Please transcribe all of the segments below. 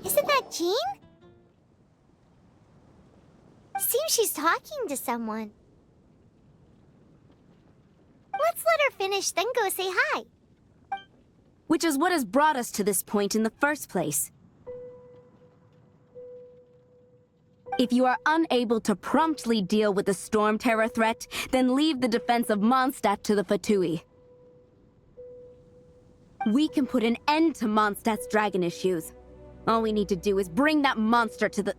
Isn't that Jean? Seems she's talking to someone. Let's let her finish, then go say hi. Which is what has brought us to this point in the first place. If you are unable to promptly deal with the Storm Terror threat, then leave the defense of Mondstadt to the Fatui. We can put an end to Mondstadt's dragon issues. All we need to do is bring that monster to the...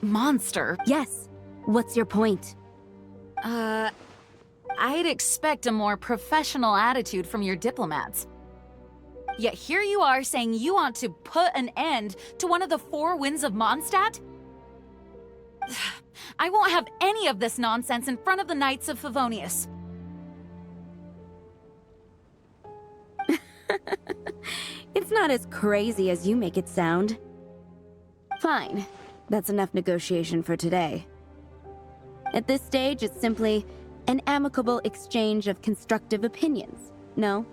Monster? Yes. What's your point? I'd expect a more professional attitude from your diplomats. Yet here you are saying you want to put an end to one of the four winds of Mondstadt? I won't have any of this nonsense in front of the Knights of Favonius. It's not as crazy as you make it sound. Fine. That's enough negotiation for today. At this stage, it's simply an amicable exchange of constructive opinions. No?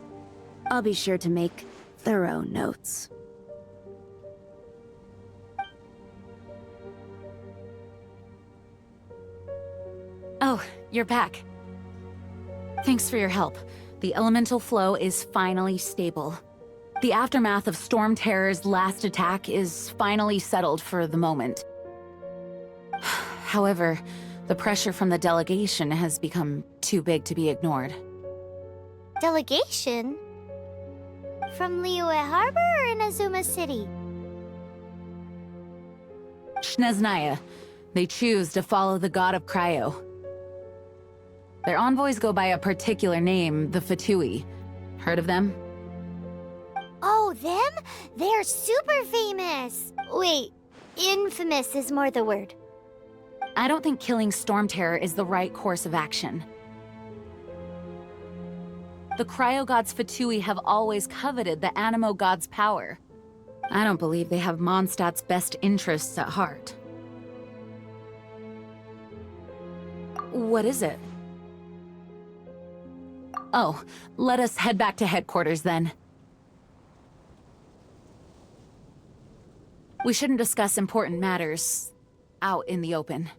I'll be sure to make thorough notes. Oh, you're back. Thanks for your help. The elemental flow is finally stable. The aftermath of Storm Terror's last attack is finally settled for the moment. However, the pressure from the delegation has become too big to be ignored. Delegation? From Liyue Harbor or Inazuma City? Shneznaya. They choose to follow the god of Cryo. Their envoys go by a particular name, the Fatui. Heard of them? Oh, them? They're super famous! Wait, infamous is more the word. I don't think killing Storm Terror is the right course of action. The Cryo God's Fatui have always coveted the Animo God's power. I don't believe they have Mondstadt's best interests at heart. What is it? Oh, let us head back to headquarters then. We shouldn't discuss important matters out in the open.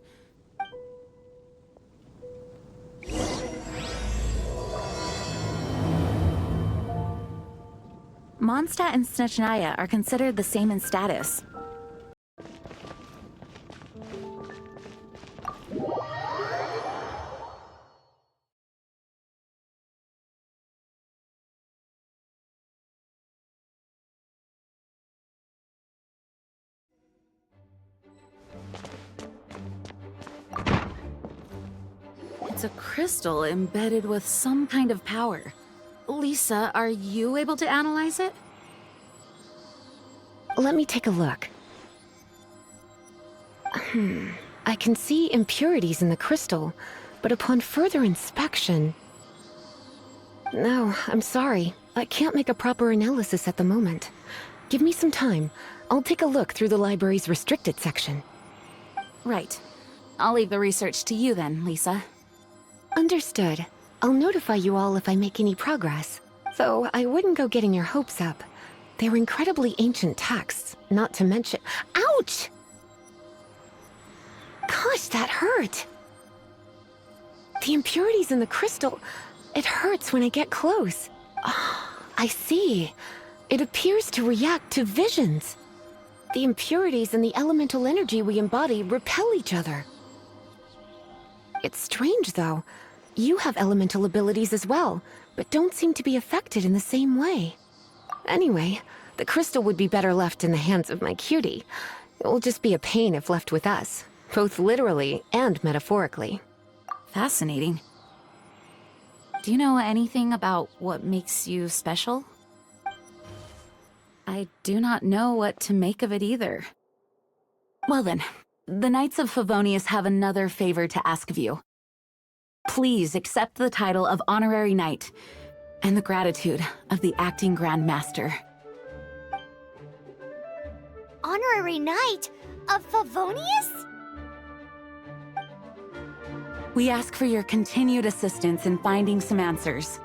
Mondstadt and Snezhnaya are considered the same in status. It's a crystal embedded with some kind of power. Lisa, are you able to analyze it? Let me take a look. I can see impurities in the crystal, but upon further inspection... No, I'm sorry. I can't make a proper analysis at the moment. Give me some time. I'll take a look through the library's restricted section. Right. I'll leave the research to you then, Lisa. Understood. I'll notify you all if I make any progress. Though I wouldn't go getting your hopes up. They're incredibly ancient texts, not to mention— Ouch! Gosh, that hurt! The impurities in the crystal— it hurts when I get close. Oh, I see. It appears to react to visions. The impurities and the elemental energy we embody repel each other. It's strange, though. You have elemental abilities as well, but don't seem to be affected in the same way. Anyway, the crystal would be better left in the hands of my cutie. It will just be a pain if left with us, both literally and metaphorically. Fascinating. Do you know anything about what makes you special? I do not know what to make of it either. Well then, the Knights of Favonius have another favor to ask of you. Please accept the title of Honorary Knight and the gratitude of the Acting Grand Master. Honorary Knight of Favonius? We ask for your continued assistance in finding some answers.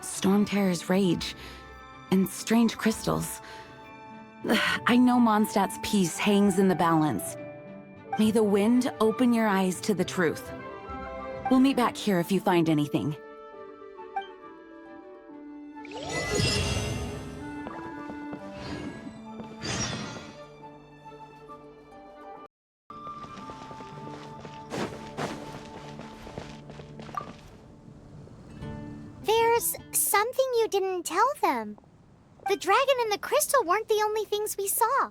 Storm Terror's rage. and strange crystals. I know Mondstadt's peace hangs in the balance. May the wind open your eyes to the truth. We'll meet back here if you find anything. There's something you didn't tell them. The dragon and the crystal weren't the only things we saw.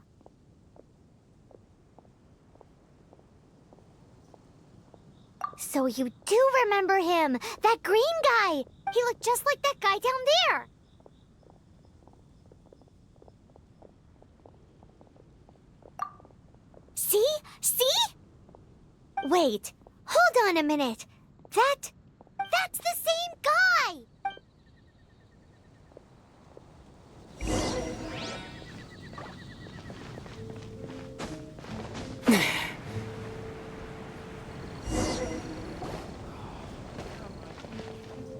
So you do remember him, that green guy. He looked just like that guy down there. See? See? Wait, hold on a minute. That's the same guy!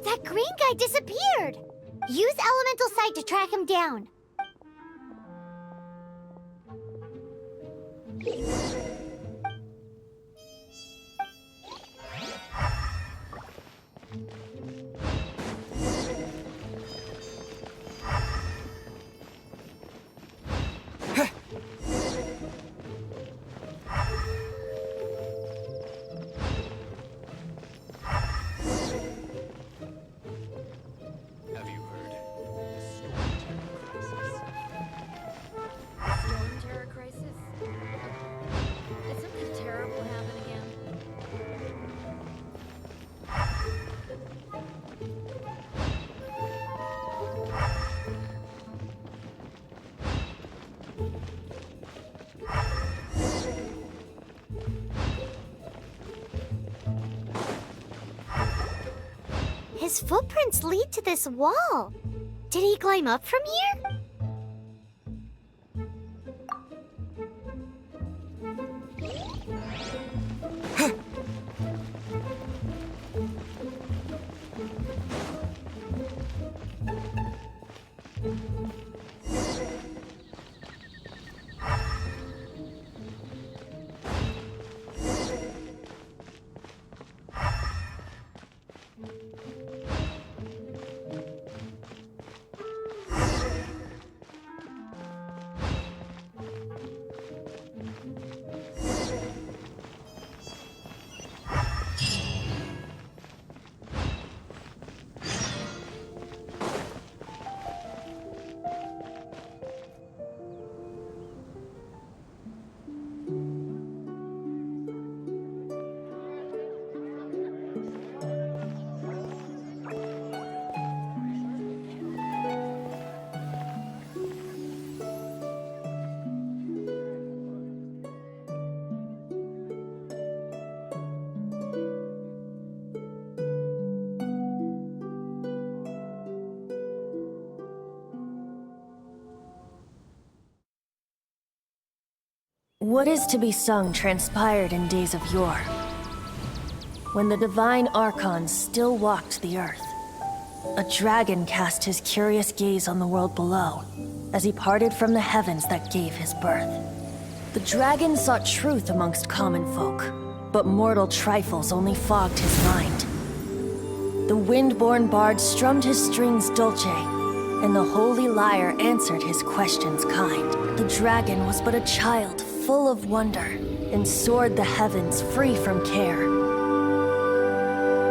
That green guy disappeared! Use elemental sight to track him down. Have you heard? The Storm Terror Crisis. Storm Terror Crisis? Did something terrible happen again? His footprints lead to this wall. Did he climb up from here? What is to be sung transpired in days of yore, when the divine archons still walked the earth. A dragon cast his curious gaze on the world below, as he parted from the heavens that gave his birth. The dragon sought truth amongst common folk, but mortal trifles only fogged his mind. The wind-born bard strummed his strings dulce, and the holy lyre answered his questions kind. The dragon was but a child, full of wonder, and soared the heavens free from care.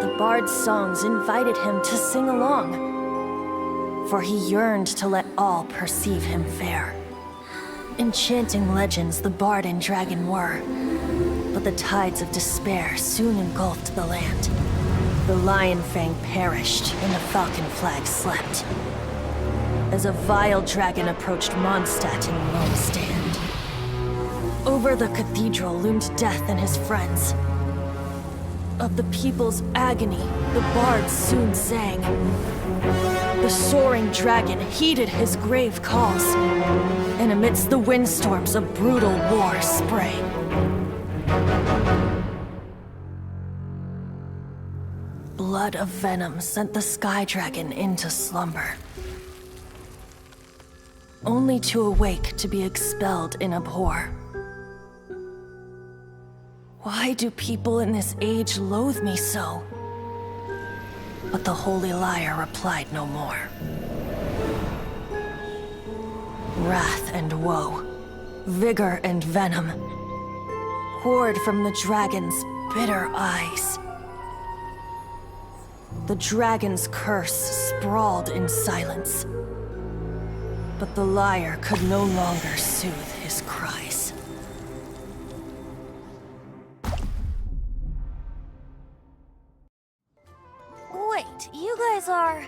The bard's songs invited him to sing along, for he yearned to let all perceive him fair. Enchanting legends the bard and dragon were, but the tides of despair soon engulfed the land. The lion fang perished, and the falcon flag slept, as a vile dragon approached Mondstadt in lone stand. Over the cathedral loomed death and his friends. Of the people's agony, the bards soon sang. The soaring dragon heeded his grave calls, and amidst the windstorms a brutal war sprang. Blood of venom sent the sky dragon into slumber. only to awake to be expelled in abhor. Why do people in this age loathe me so? But the holy liar replied no more. Wrath and woe, vigor and venom, poured from the dragon's bitter eyes. The dragon's curse sprawled in silence, but the liar could no longer soothe his cries. Wait, you guys are...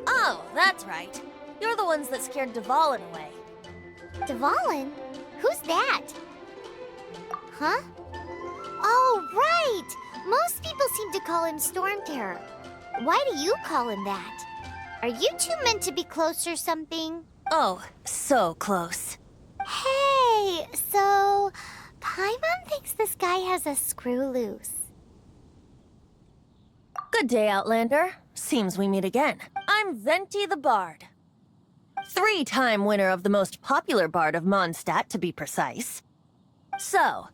Oh, that's right. You're the ones that scared Dvalin away. Dvalin? Who's that? Huh? Oh, right! Most people seem to call him Storm Terror. Why do you call him that? Are you two meant to be close or something? Oh, so close. Hey, so... Paimon thinks this guy has a screw loose. Good day, Outlander. Seems we meet again. I'm Venti the Bard. 3-time winner of the most popular bard of Mondstadt, to be precise. So,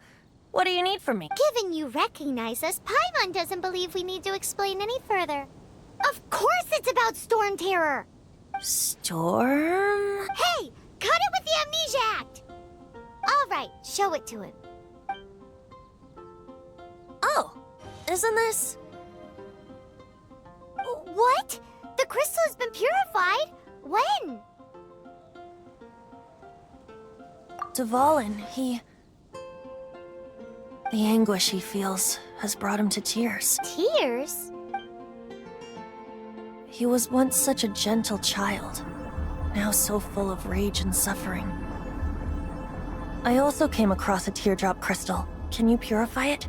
what do you need from me? Given you recognize us, Paimon doesn't believe we need to explain any further. Of course it's about Storm Terror! Storm? Hey! Cut it with the Amnesia Act! Alright, show it to him. Oh, isn't this... What? The crystal has been purified? When? Dvalin, he... The anguish he feels has brought him to tears. Tears? He was once such a gentle child, now so full of rage and suffering. I also came across a teardrop crystal. Can you purify it?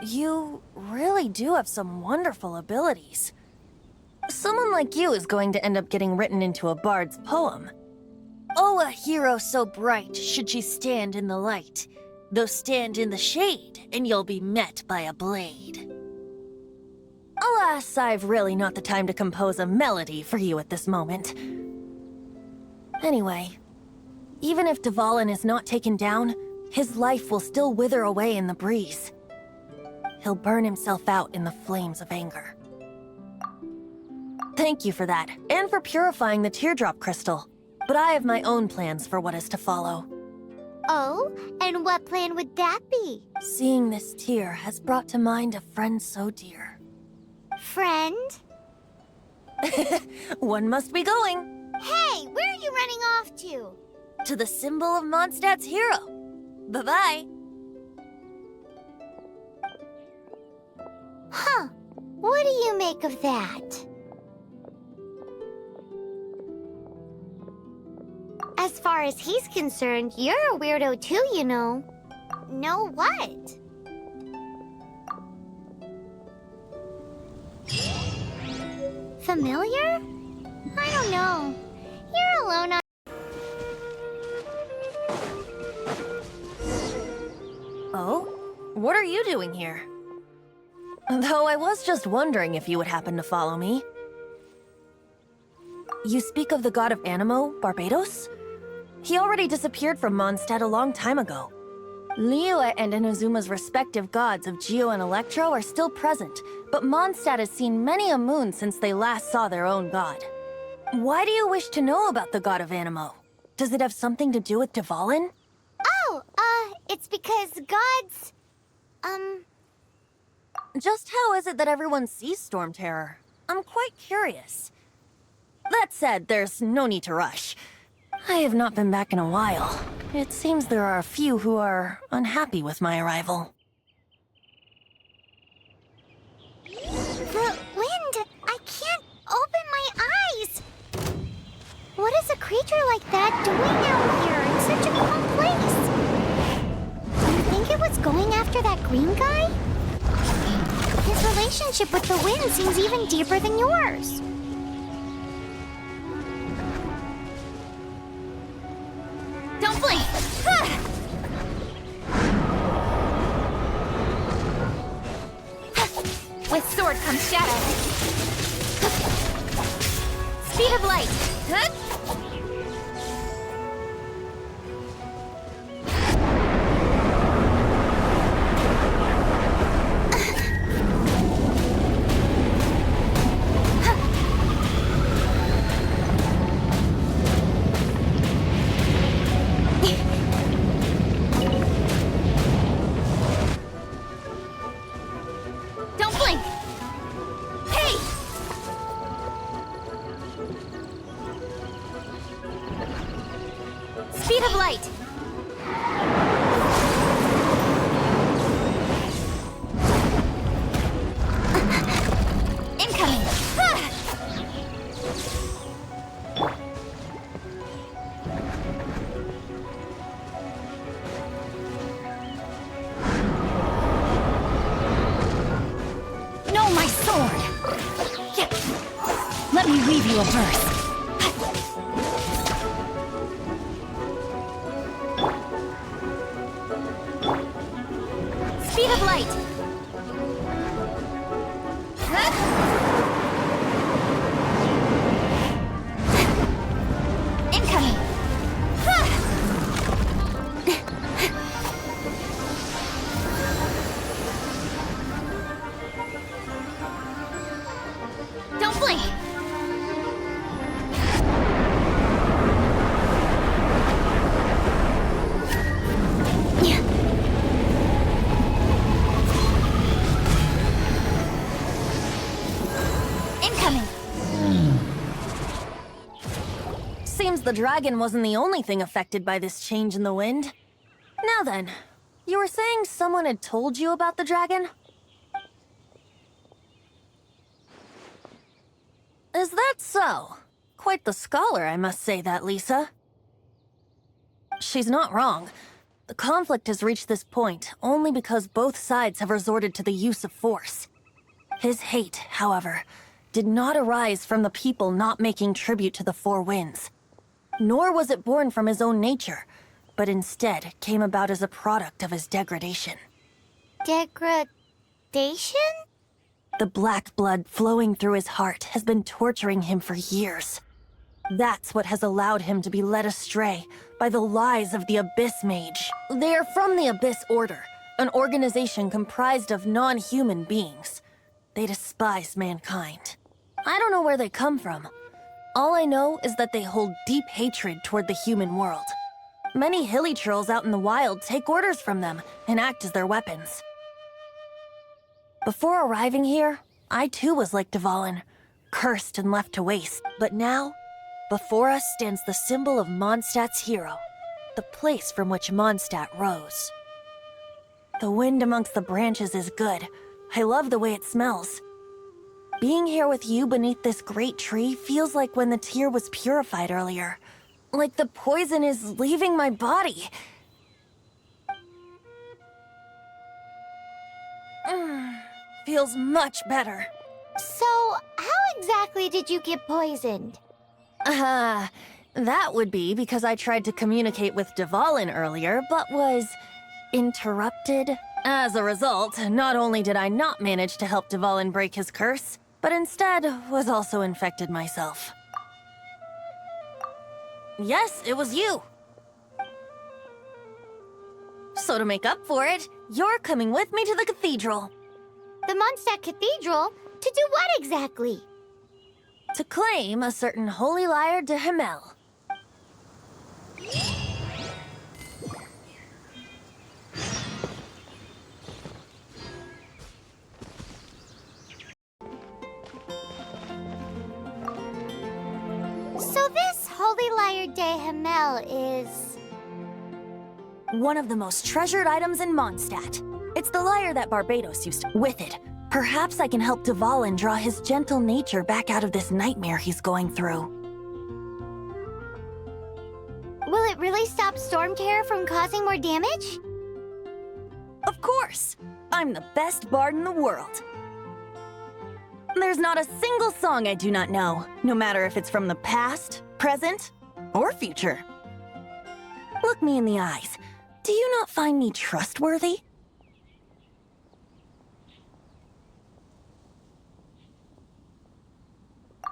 You really do have some wonderful abilities. Someone like you is going to end up getting written into a bard's poem. Oh, a hero so bright should she stand in the light, though stand in the shade, and you'll be met by a blade. Alas, I've really not the time to compose a melody for you at this moment. Anyway, even if Dvalin is not taken down, his life will still wither away in the breeze. He'll burn himself out in the flames of anger. Thank you for that, and for purifying the teardrop crystal. But I have my own plans for what is to follow. Oh, and what plan would that be? Seeing this tear has brought to mind a friend so dear. Friend? One must be going. Hey, where are you running off to? To the symbol of Mondstadt's hero. Bye-bye. Huh. What do you make of that? As far as he's concerned, you're a weirdo too, you know. Know what? Familiar? I don't know. You're alone on... Oh? What are you doing here? Though I was just wondering if you would happen to follow me. You speak of the god of Animo, Barbados? He already disappeared from Mondstadt a long time ago. Liyue and Inazuma's respective gods of Geo and Electro are still present, but Mondstadt has seen many a moon since they last saw their own god. Why do you wish to know about the god of Animo? Does it have something to do with Dvalin? Oh, it's because gods... Just how is it that everyone sees Storm Terror? I'm quite curious. That said, there's no need to rush. I have not been back in a while. It seems there are a few who are unhappy with my arrival. The wind! I can't open my eyes! What is a creature like that doing out here in such a calm place? Do you think it was going after that green guy? His relationship with the wind seems even deeper than yours. Don't blink! With sword comes shadow. Speed of light. Don't blink! Hey! Speed of light! Incoming! No, my sword! Yeah. Let me weave you a verse. Speed of light! Incoming! Don't blink! Incoming! Seems the dragon wasn't the only thing affected by this change in the wind. Now then, you were saying someone had told you about the dragon? Is that so? Quite the scholar, I must say that, Lisa. She's not wrong. The conflict has reached this point only because both sides have resorted to the use of force. His hate, however, did not arise from the people not making tribute to the Four Winds. Nor was it born from his own nature, but instead came about as a product of his degradation. Degradation? The black blood flowing through his heart has been torturing him for years. That's what has allowed him to be led astray by the lies of the Abyss Mage. They are from the Abyss Order, an organization comprised of non-human beings. They despise mankind. I don't know where they come from. All I know is that they hold deep hatred toward the human world. Many hilly trolls out in the wild take orders from them and act as their weapons. Before arriving here, I too was like Dvalin, cursed and left to waste. But now, before us stands the symbol of Mondstadt's hero, the place from which Mondstadt rose. The wind amongst the branches is good. I love the way it smells. Being here with you beneath this great tree feels like when the tear was purified earlier. Like the poison is leaving my body. Feels much better. So, how exactly did you get poisoned? That would be because I tried to communicate with Dvalin earlier, but was interrupted. As a result, not only did I not manage to help Dvalin break his curse, but instead was also infected myself. Yes, it was you. So to make up for it, you're coming with me to the cathedral. The Mondstadt Cathedral? To do what exactly? To claim a certain holy lyre de Himmel. So this Holy Lyre de Himmel is... one of the most treasured items in Mondstadt. It's the lyre that Barbados used to. With it, perhaps I can help Dvalin draw his gentle nature back out of this nightmare he's going through. Will it really stop Storm Terror from causing more damage? Of course! I'm the best bard in the world. There's not a single song I do not know, no matter if it's from the past, present, or future. Look me in the eyes. Do you not find me trustworthy?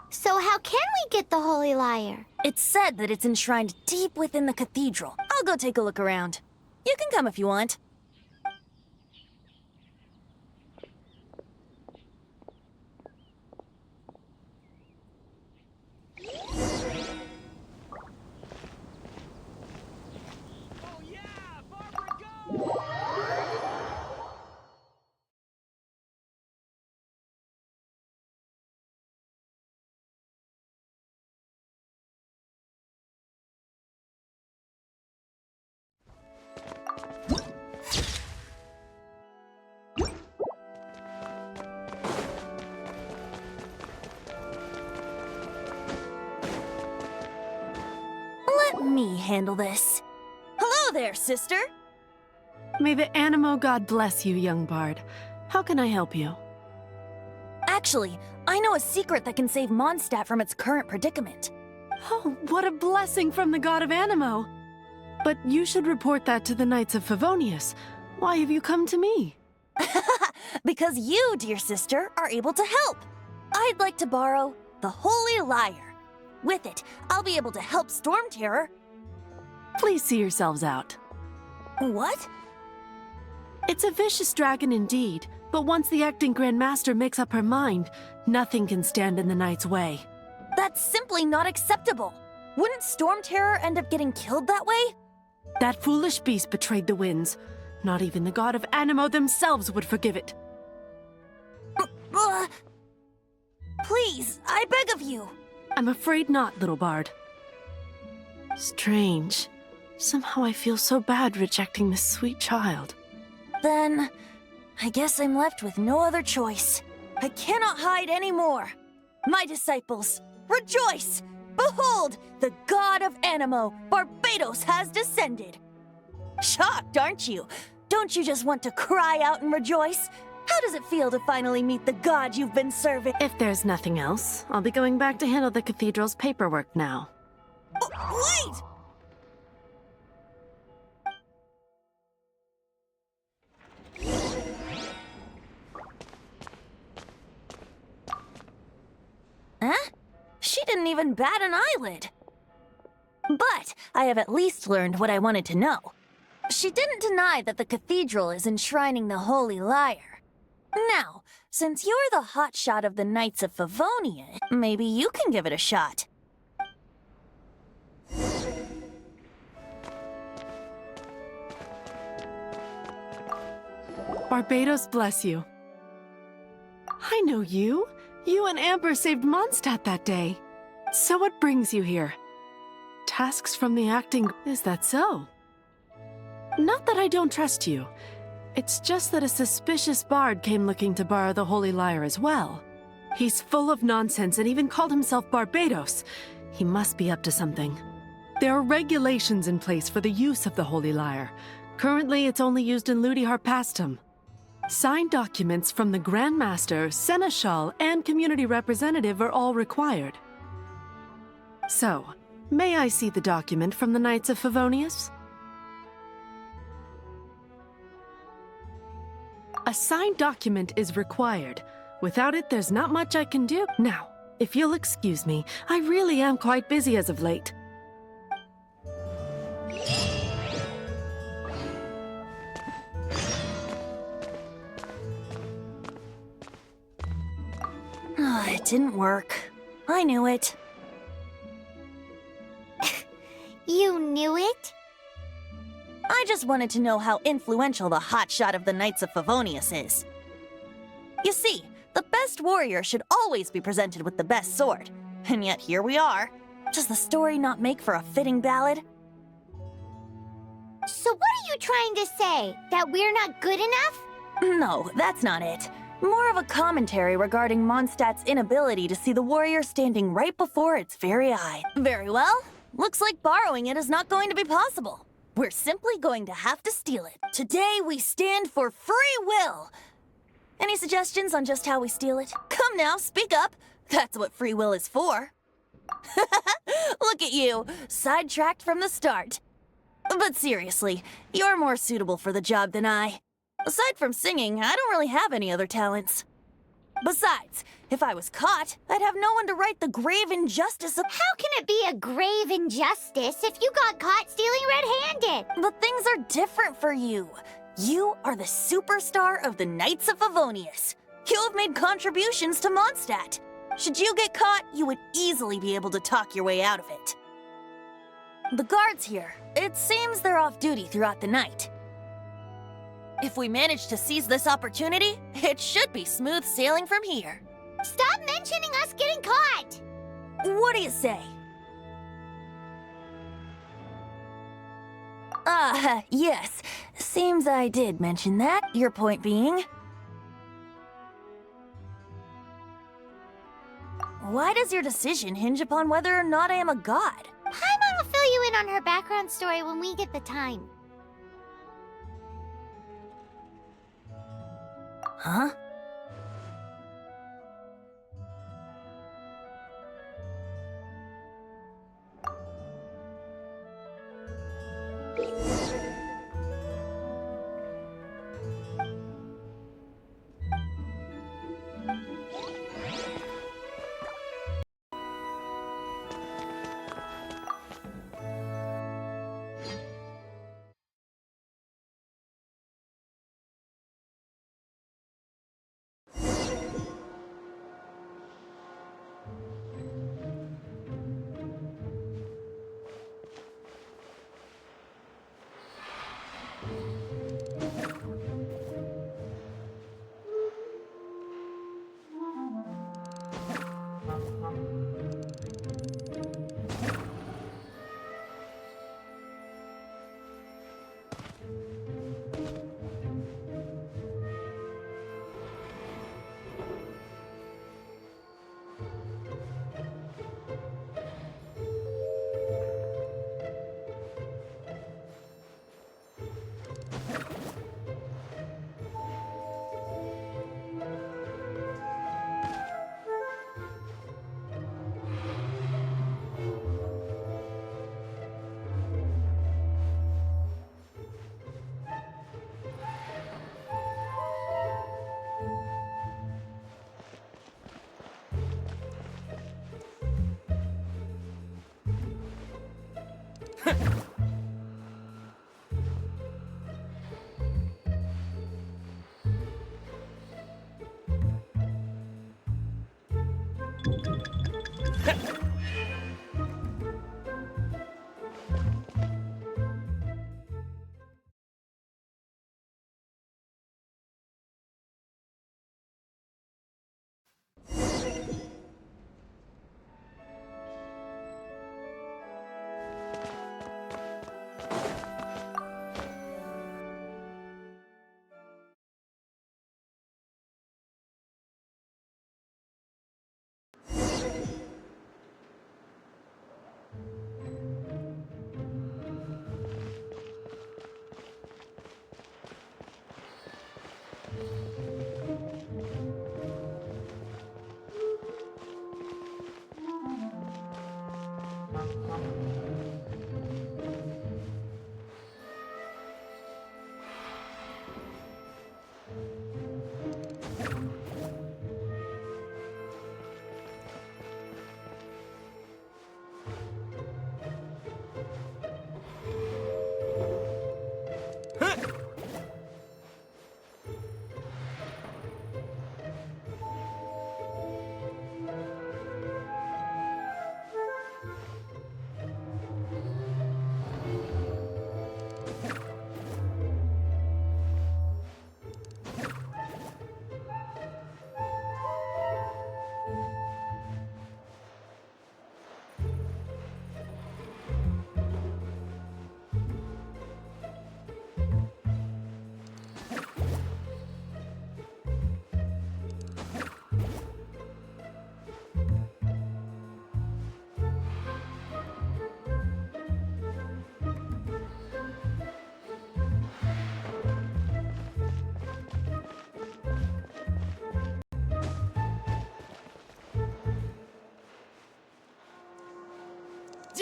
So how can we get the Holy Lyre? It's said that it's enshrined deep within the cathedral. I'll go take a look around. You can come if you want. Oh yeah! Barbara, go! Let me handle this. Hello there, sister! May the Animo god bless you, young bard. How can I help you? Actually, I know a secret that can save Mondstadt from its current predicament. Oh, what a blessing from the god of Animo! But you should report that to the Knights of Favonius. Why have you come to me? Because you, dear sister, are able to help. I'd like to borrow the Holy Lyre. With it, I'll be able to help Storm Terror. Please see yourselves out. What? It's a vicious dragon indeed, but once the acting Grand Master makes up her mind, nothing can stand in the Knight's way. That's simply not acceptable. Wouldn't Storm Terror end up getting killed that way? That foolish beast betrayed the winds. Not even the god of Animo themselves would forgive it. Please, I beg of you. I'm afraid not, little bard. Strange. Somehow I feel so bad rejecting this sweet child. Then, I guess I'm left with no other choice. I cannot hide anymore. My disciples, rejoice! Behold, the god of Animo, Barbados, has descended. Shocked, aren't you? Don't you just want to cry out and rejoice? How does it feel to finally meet the god you've been serving? If there's nothing else, I'll be going back to handle the cathedral's paperwork now. Wait! Huh? She didn't even bat an eyelid. But I have at least learned what I wanted to know. She didn't deny that the cathedral is enshrining the Holy Lyre. Now, since you're the hotshot of the Knights of Favonia, maybe you can give it a shot. Barbados bless you. I know you. You and Amber saved Mondstadt that day. So what brings you here? Tasks from the acting... Is that so? Not that I don't trust you. It's just that a suspicious bard came looking to borrow the Holy Lyre as well. He's full of nonsense and even called himself Barbados. He must be up to something. There are regulations in place for the use of the Holy Lyre. Currently, it's only used in Ludi Harpastum. Signed documents from the Grand Master, Seneschal, and Community Representative are all required. So, may I see the document from the Knights of Favonius? A signed document is required. Without it, there's not much I can do. Now, if you'll excuse me, I really am quite busy as of late. It didn't work. I knew it. You knew it? I just wanted to know how influential the hotshot of the Knights of Favonius is. You see, the best warrior should always be presented with the best sword. And yet here we are. Does the story not make for a fitting ballad? So what are you trying to say? That we're not good enough? No, that's not it. More of a commentary regarding Mondstadt's inability to see the warrior standing right before its very eye. Very well. Looks like borrowing it is not going to be possible. We're simply going to have to steal it. Today we stand for free will. Any suggestions on just how we steal it? Come now, speak up. That's what free will is for. Look at you, sidetracked from the start. But seriously, you're more suitable for the job than I. Aside from singing, I don't really have any other talents. Besides, if I was caught, I'd have no one to right the grave injustice of— How can it be a grave injustice if you got caught stealing red-handed? But things are different for you. You are the superstar of the Knights of Favonius. You have made contributions to Mondstadt. Should you get caught, you would easily be able to talk your way out of it. The guards here, it seems they're off duty throughout the night. If we manage to seize this opportunity, it should be smooth sailing from here. Stop mentioning us getting caught! What do you say? Yes. Seems I did mention that, your point being. Why does your decision hinge upon whether or not I am a god? Paimon will fill you in on her background story when we get the time. Huh?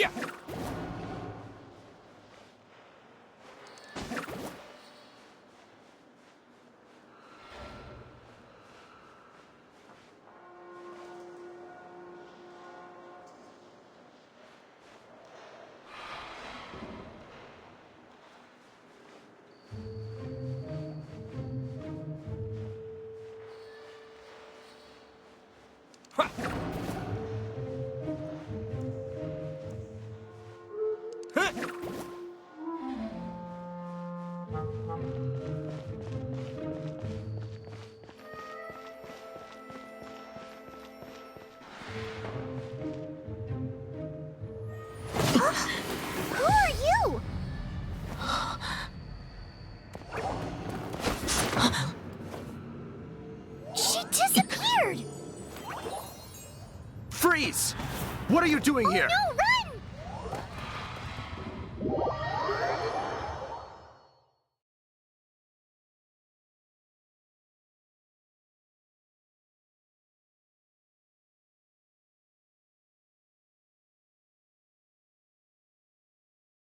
Yeah. Who are you? She disappeared! Freeze! What are you doing here? No, run!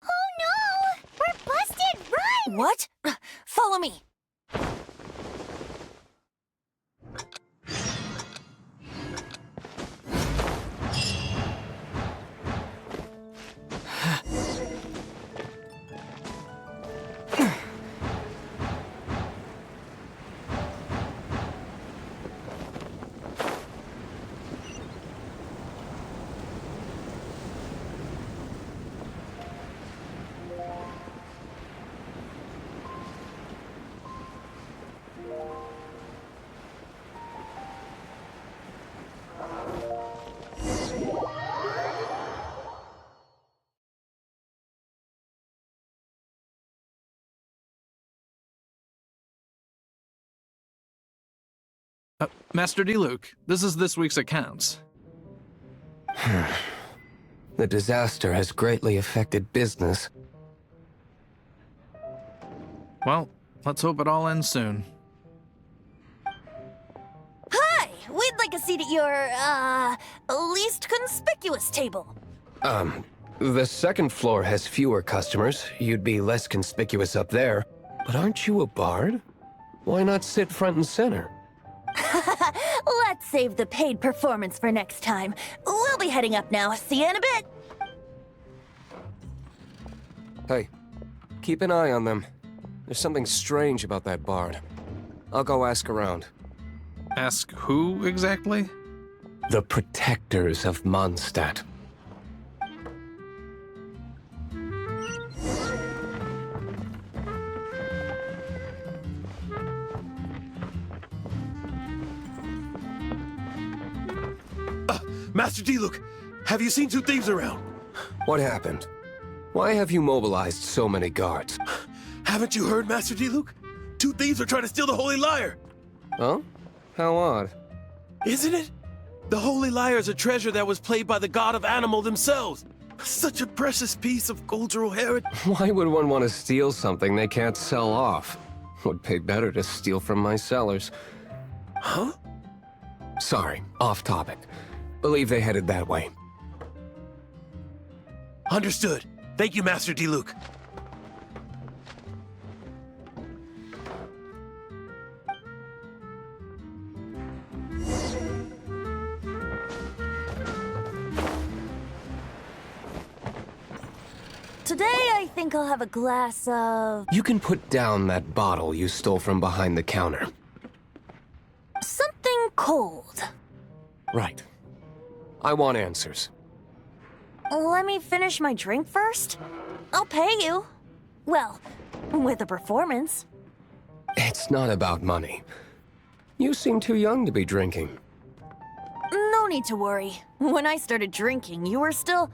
Oh no! We're busted! Run! What? Follow me. Master D-Luke, this is this week's accounts. The disaster has greatly affected business. Well, let's hope it all ends soon. Hi! We'd like a seat at your, least conspicuous table. The second floor has fewer customers. You'd be less conspicuous up there. But aren't you a bard? Why not sit front and center? Let's save the paid performance for next time. We'll be heading up now. See you in a bit. Hey, keep an eye on them. There's something strange about that bard. I'll go ask around. Ask who exactly? The protectors of Mondstadt. Master D-Luke, have you seen two thieves around? What happened? Why have you mobilized so many guards? Haven't you heard, Master D-Luke? Two thieves are trying to steal the Holy Lyre. Huh? How odd. Isn't it? The Holy Lyre is a treasure that was played by the god of animal themselves. Such a precious piece of cultural heritage. Why would one want to steal something they can't sell off? Would pay better to steal from my sellers. Huh? Sorry, off topic. Believe they headed that way. Understood. Thank you, Master D-Luke. Today, I think I'll have a glass of... You can put down that bottle you stole from behind the counter. something cold. Right. I want answers. Let me finish my drink first. I'll pay you. Well, with a performance. It's not about money. You seem too young to be drinking. No need to worry. When I started drinking, you were still...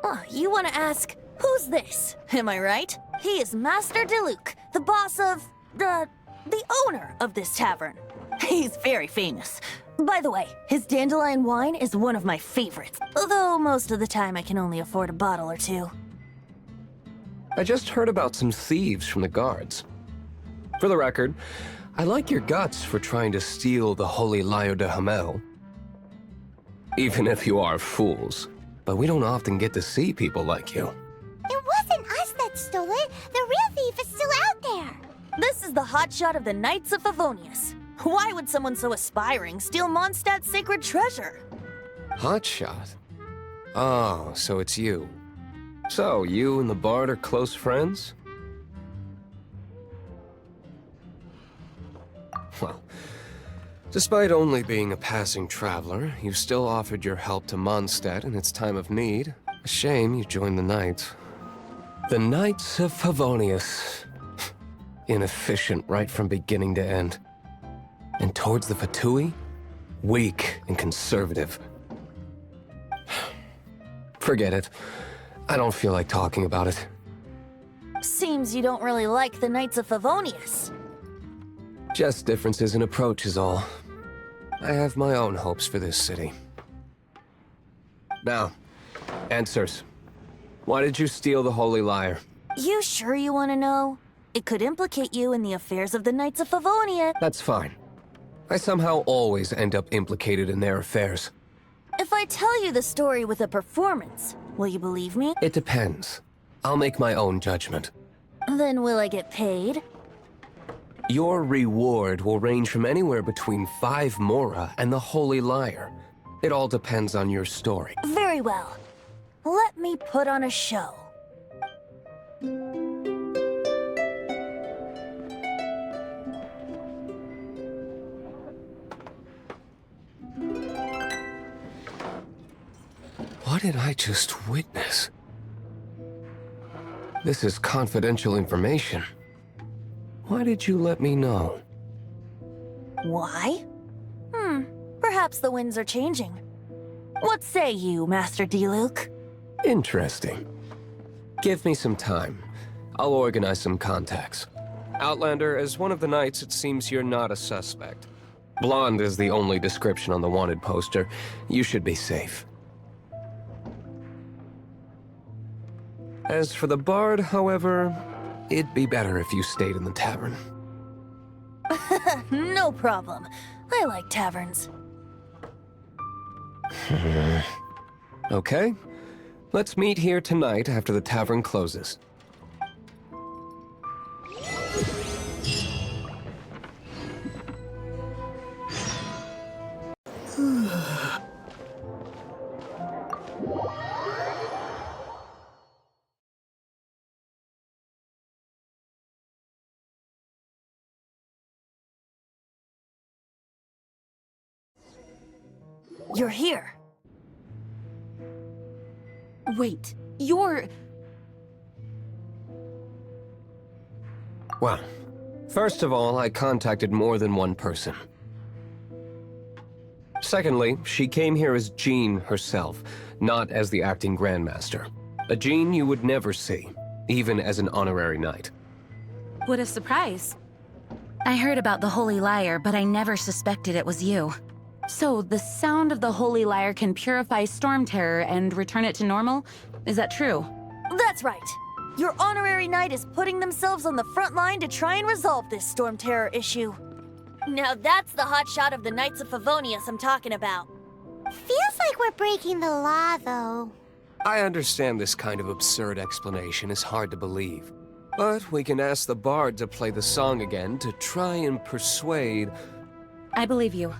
Oh, you want to ask, who's this? Am I right? He is Master D-Luke, the boss of... the owner of this tavern. He's very famous. By the way, his dandelion wine is one of my favorites, although most of the time I can only afford a bottle or two. I just heard about some thieves from the guards. For the record, I like your guts for trying to steal the Holy Lyre de Hamel. even if you are fools. But we don't often get to see people like you. It wasn't us that stole it. The real thief is still out there. This is the hotshot of the Knights of Favonius. Why would someone so aspiring steal Mondstadt's sacred treasure? Hotshot? Oh, so it's you. So, you and the Bard are close friends? Well, despite only being a passing traveler, you still offered your help to Mondstadt in its time of need. A shame you joined the Knights. The Knights of Favonius. Inefficient right from beginning to end. And towards the Fatui, weak and conservative. Forget it. I don't feel like talking about it. Seems you don't really like the Knights of Favonius. Just differences in approach is all. I have my own hopes for this city. Now, answers. Why did you steal the Holy Lyre? You sure you want to know? It could implicate you in the affairs of the Knights of Favonia. That's fine. I somehow always end up implicated in their affairs. If I tell you the story with a performance, will you believe me? It depends. I'll make my own judgment. Then will I get paid? Your reward will range from anywhere between 5 Mora and the Holy Lyre. It all depends on your story. Very well. Let me put on a show. What did I just witness? This is confidential information. Why did you let me know? Why? Perhaps the winds are changing. What say you, Master Diluc? Interesting. Give me some time. I'll organize some contacts. Outlander, as one of the Knights, it seems you're not a suspect. Blonde is the only description on the wanted poster. You should be safe. As for the Bard, however, it'd be better if you stayed in the tavern. No problem. I like taverns. Okay. Let's meet here tonight after the tavern closes. You're here. Wait, you're... Well, first of all, I contacted more than one person. Secondly, she came here as Jean herself, not as the acting Grandmaster. A Jean you would never see, even as an honorary knight. What a surprise. I heard about the Holy Lyre, but I never suspected it was you. So, the sound of the Holy Lyre can purify Storm Terror and return it to normal? Is that true? That's right. Your honorary knight is putting themselves on the front line to try and resolve this Storm Terror issue. Now that's the hotshot of the Knights of Favonius I'm talking about. Feels like we're breaking the law, though. I understand this kind of absurd explanation is hard to believe. But we can ask the Bard to play the song again to try and persuade... I believe you.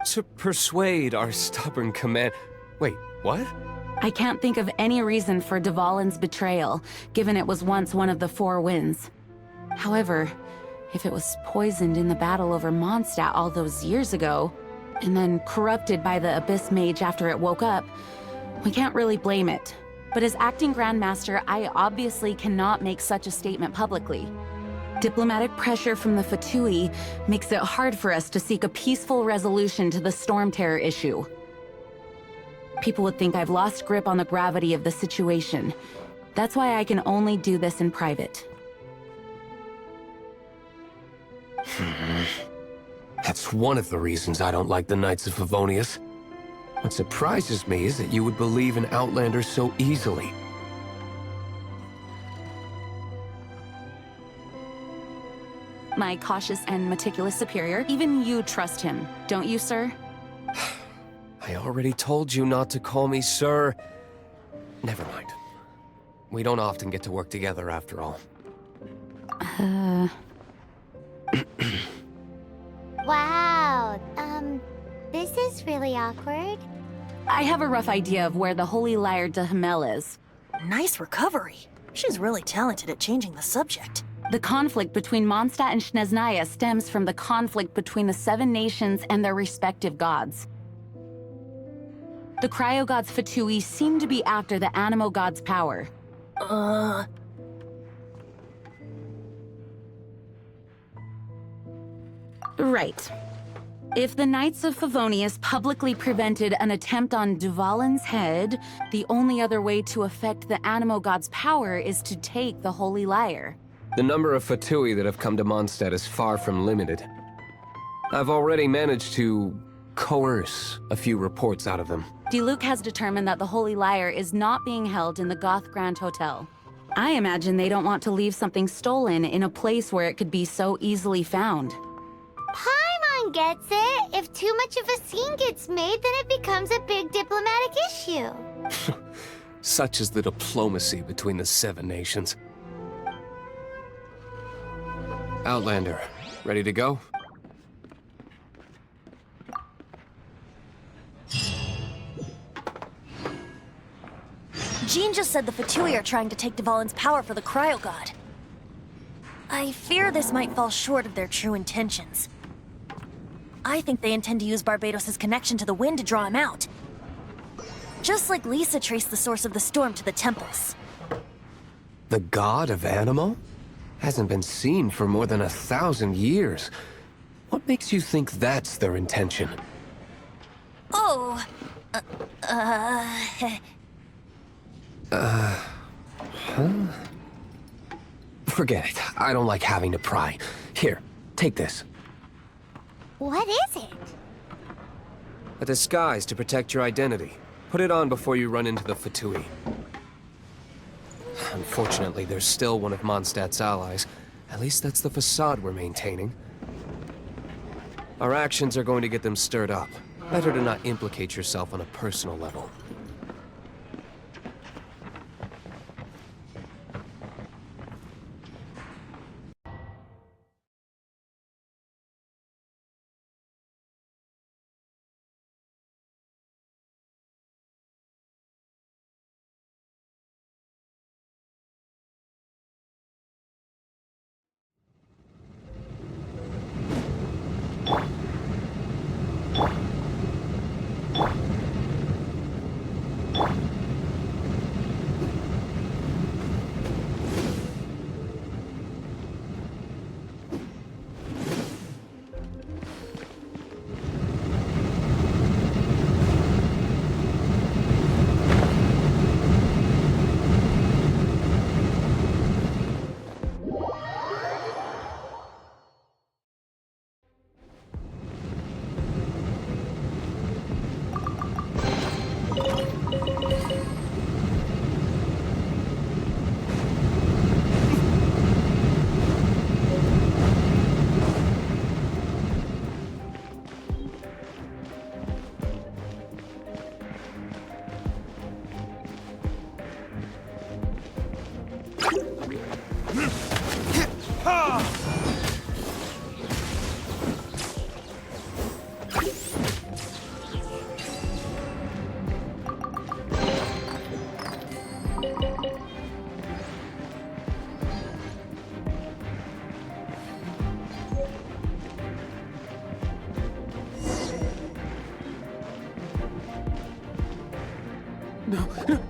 To persuade our stubborn command... Wait, what? I can't think of any reason for Dvalin's betrayal, given it was once one of the 4 winds. However, if it was poisoned in the battle over Mondstadt all those years ago, and then corrupted by the Abyss Mage after it woke up, we can't really blame it. But as acting Grandmaster, I obviously cannot make such a statement publicly. Diplomatic pressure from the Fatui makes it hard for us to seek a peaceful resolution to the Storm Terror issue. People would think I've lost grip on the gravity of the situation. That's why I can only do this in private. That's one of the reasons I don't like the Knights of Favonius. What surprises me is that you would believe in Outlander so easily. My cautious and meticulous superior, even you trust him, don't you, sir? I already told you not to call me sir. Never mind. We don't often get to work together after all. Wow, this is really awkward. I have a rough idea of where the Holy Lyre de Himmel is. Nice recovery. She's really talented at changing the subject. The conflict between Mondstadt and Snezhnaya stems from the conflict between the 7 nations and their respective gods. The cryo-gods Fatui seem to be after the Animo god's power. Right. If the Knights of Favonius publicly prevented an attempt on Duvalin's head, the only other way to affect the Animo god's power is to take the Holy Lyre. The number of Fatui that have come to Mondstadt is far from limited. I've already managed to coerce a few reports out of them. Diluc has determined that the Holy Lyre is not being held in the Goth Grand Hotel. I imagine they don't want to leave something stolen in a place where it could be so easily found. Paimon gets it. If too much of a scene gets made, then it becomes a big diplomatic issue. Such is the diplomacy between the 7 nations. Outlander, ready to go? Jean just said the Fatui are trying to take Duvalin's power for the Cryo God. I fear this might fall short of their true intentions. I think they intend to use Barbados' connection to the wind to draw him out. Just like Lisa traced the source of the storm to the temples. The god of Animo? Hasn't been seen for more than 1,000 years. What makes you think that's their intention? Oh, Forget it. I don't like having to pry. Here, take this. What is it? A disguise to protect your identity. Put it on before you run into the Fatui. Unfortunately, there's still one of Mondstadt's allies. At least that's the facade we're maintaining. Our actions are going to get them stirred up. Better to not implicate yourself on a personal level.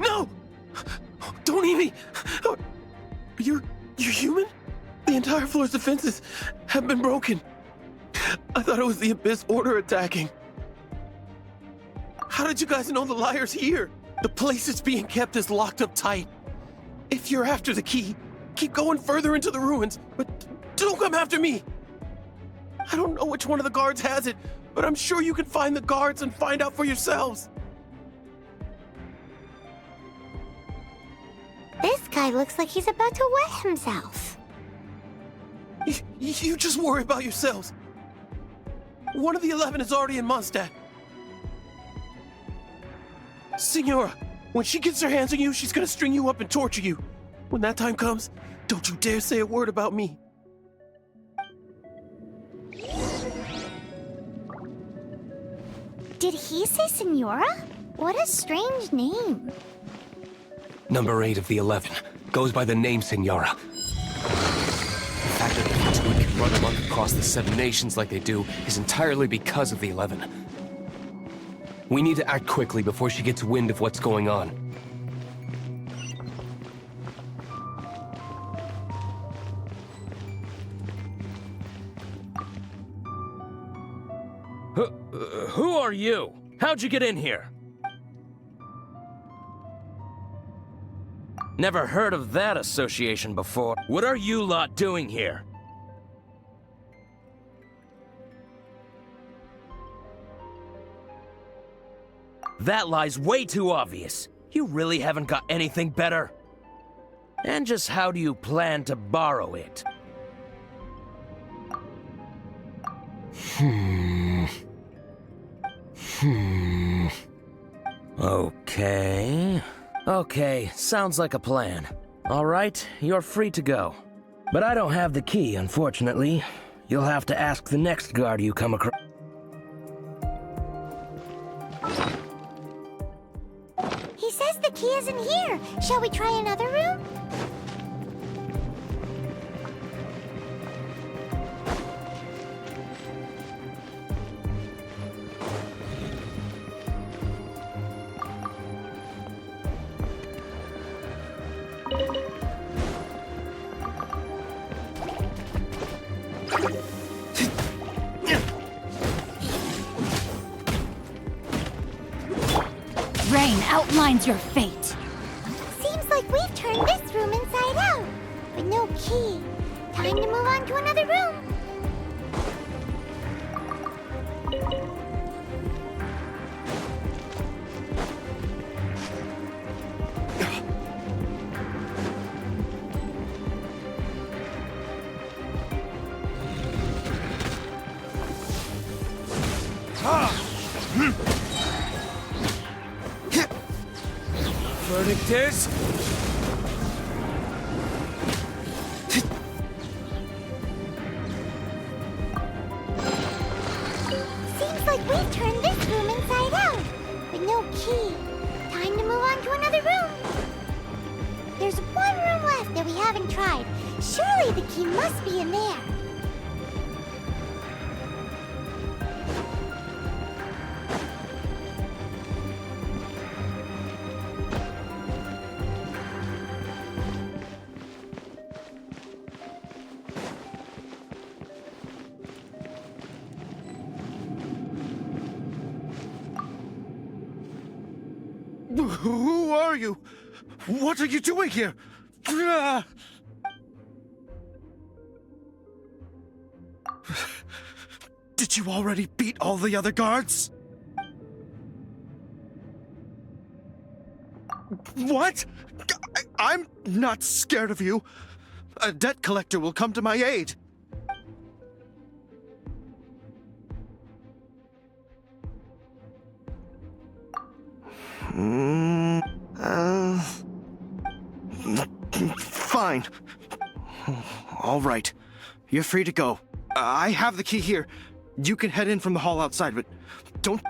No! Don't eat me! You're human? The entire floor's defenses have been broken. I thought it was the Abyss Order attacking. How did you guys know the Lyre's here? The place it's being kept is locked up tight. If you're after the key, keep going further into the ruins, but don't come after me. I don't know which one of the guards has it, but I'm sure you can find the guards and find out for yourselves. This guy looks like he's about to wet himself. You just worry about yourselves. One of the 11 is already in Mondstadt. Senora, when she gets her hands on you, she's gonna string you up and torture you. When that time comes, don't you dare say a word about me. Did he say Senora? What a strange name. Number 8 of the 11 goes by the name Senora. The fact that the two can run amok across the 7 nations like they do is entirely because of the 11. We need to act quickly before she gets wind of what's going on. Who are you? How'd you get in here? Never heard of that association before. What are you lot doing here? That lie's way too obvious. You really haven't got anything better. And just how do you plan to borrow it? Okay, sounds like a plan. All right, you're free to go. But I don't have the key, unfortunately. You'll have to ask the next guard you come across. He says the key isn't here. Shall we try another room? Rain outlines your fate. Seems like we've turned this room inside out. But no key. Time to move on to another room. Verdict is... Seems like we've turned this room inside out. But no key. Time to move on to another room. There's one room left that we haven't tried. Surely the key must be in there. Who are you? What are you doing here? Did you already beat all the other guards? What? I'm not scared of you. A debt collector will come to my aid. Fine. All right. You're free to go. I have the key here. You can head in from the hall outside, but don't...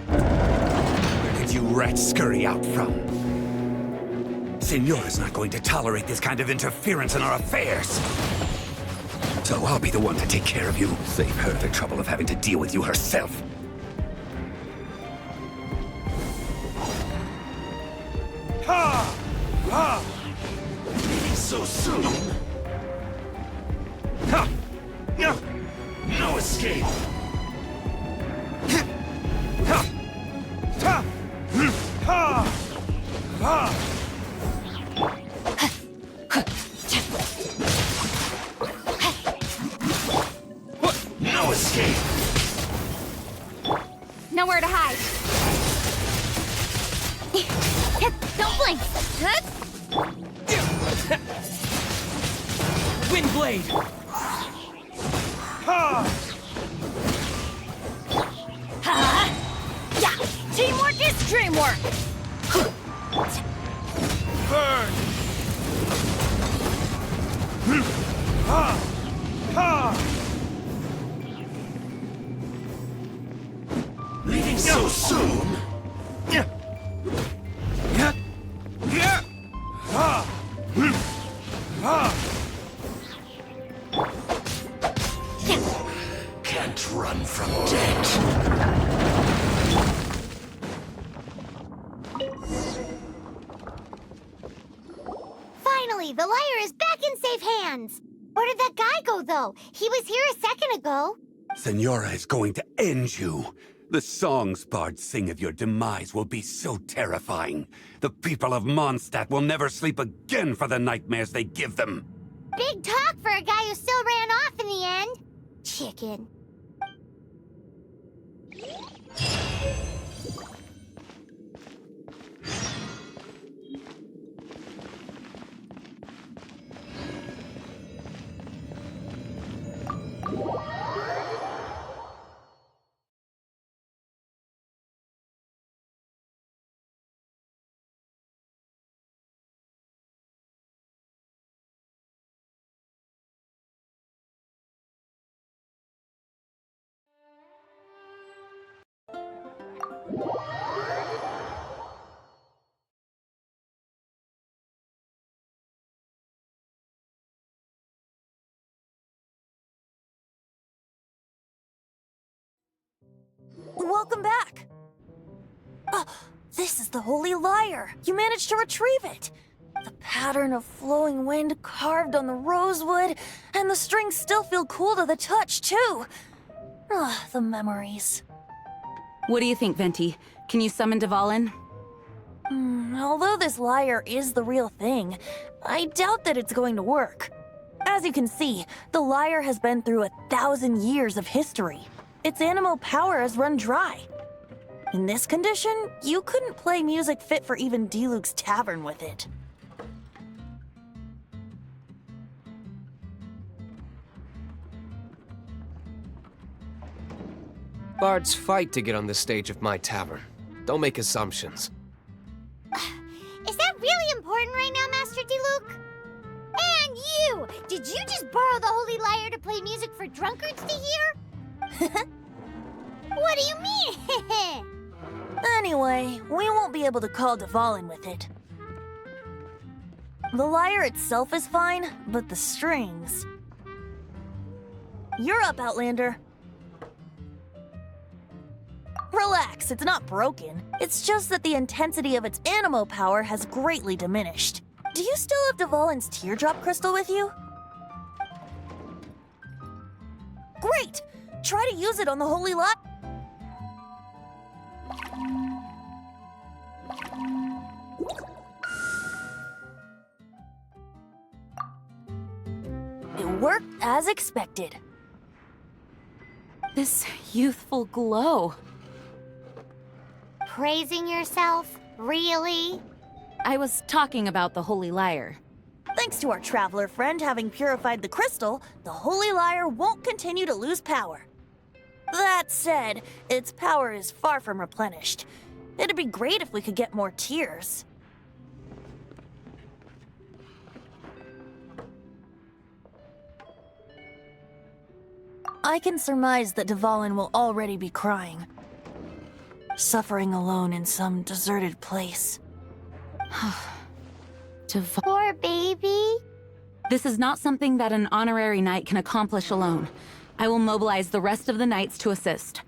Where did you rats scurry out from? Signora's not going to tolerate this kind of interference in our affairs. So I'll be the one to take care of you. Save her the trouble of having to deal with you herself. Ha! Ha! Leaving so soon? Ha! No! No escape! Ha! Ha! Ha! Ha! Ha! No escape! Nowhere to hide. Don't blink. Windblade! Yeah. Teamwork is dreamwork. Burn! Leaving so soon? Can't run from death. Finally, the liar is back in safe hands. Where did that guy go, though? He was here a second ago. Senora is going to end you. The songs bards sing of your demise will be so terrifying. The people of Mondstadt will never sleep again for the nightmares they give them. Big talk for a guy who still ran off in the end. Chicken. Welcome back. Oh, this is the Holy Lyre. You managed to retrieve it. The pattern of flowing wind carved on the rosewood, and the strings still feel cool to the touch, too. Ah, the memories. What do you think, Venti? Can you summon Dvalin? Although this lyre is the real thing, I doubt that it's going to work. As you can see, the lyre has been through 1,000 years of history. Its animal power has run dry. In this condition, you couldn't play music fit for even Diluc's tavern with it. Bards fight to get on the stage of my tavern. Don't make assumptions. Is that really important right now, Master Diluc? And you! Did you just borrow the Holy Lyre to play music for drunkards to hear? What do you mean? Anyway, we won't be able to call Dvalin with it. The lyre itself is fine, but the strings... You're up, Outlander. Relax, it's not broken. It's just that the intensity of its animo power has greatly diminished. Do you still have Dvalin's teardrop crystal with you? Great! Try to use it on the Holy Lyre. It worked as expected. This youthful glow. Praising yourself? Really? I was talking about the Holy Lyre. Thanks to our traveler friend having purified the crystal, the Holy Lyre won't continue to lose power. That said, its power is far from replenished. It'd be great if we could get more tears. I can surmise that Dvalin will already be crying. Suffering alone in some deserted place. Poor baby. This is not something that an honorary knight can accomplish alone. I will mobilize the rest of the knights to assist.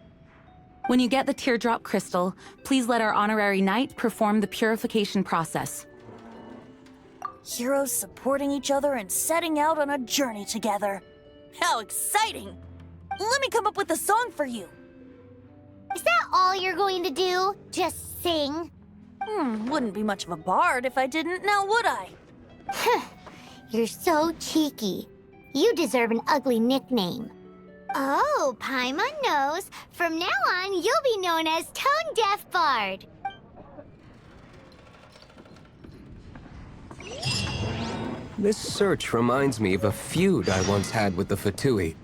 When you get the teardrop crystal, please let our honorary knight perform the purification process. Heroes supporting each other and setting out on a journey together. How exciting! Let me come up with a song for you. Is that all you're going to do? Just sing? Wouldn't be much of a bard if I didn't, now would I? You're so cheeky. You deserve an ugly nickname. Oh, Paimon knows. From now on, you'll be known as Tone Deaf Bard. This search reminds me of a feud I once had with the Fatui.